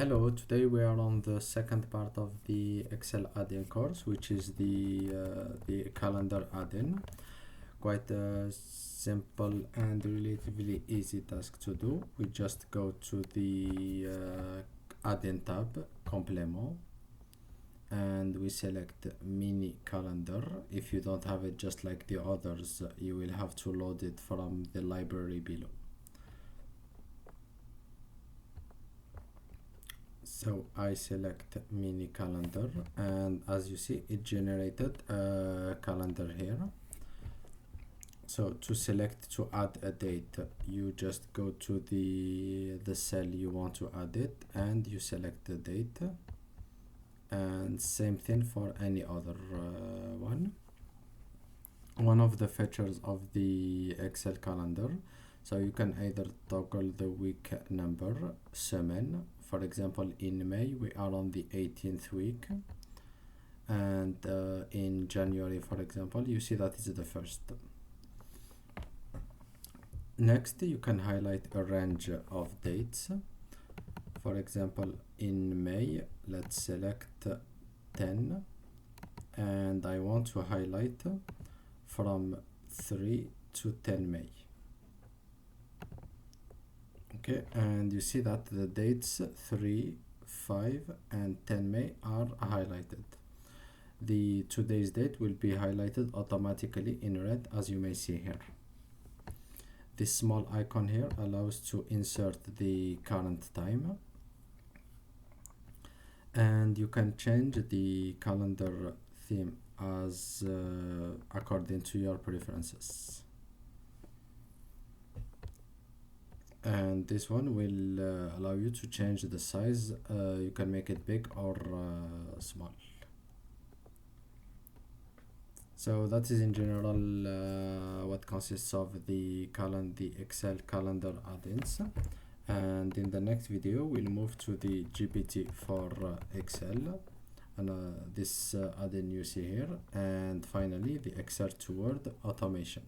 Hello, today we are on the second part of the Excel add-in course, which is the calendar add-in. Quite a simple and relatively easy task to do. We just go to the add-in tab, Complément, and we select mini calendar. If you don't have it just like the others, you will have to load it from the library below. So I select mini calendar, and as you see it generated a calendar here. So to select to add a date, you just go to the cell you want to add it and you select the date, and same thing for any other one. One of the features of the Excel calendar, so you can either toggle the week number, semaine. For example, in May we are on the 18th week, and in January, for example, you see that is the first. Next, you can highlight a range of dates. For example, in May, let's select 10, and I want to highlight from 3 to 10 May. Okay, and you see that the dates 3, 5 and 10 May are highlighted. The today's date will be highlighted automatically in red, as you may see here. This small icon here allows to insert the current time, and you can change the calendar theme as according to your preferences. And this one will allow you to change the size. You can make it big or small. So that is in general what consists of the Excel calendar add-ins, and in the next video we'll move to the GPT for Excel, and this add-in you see here, and finally the Excel to Word automation.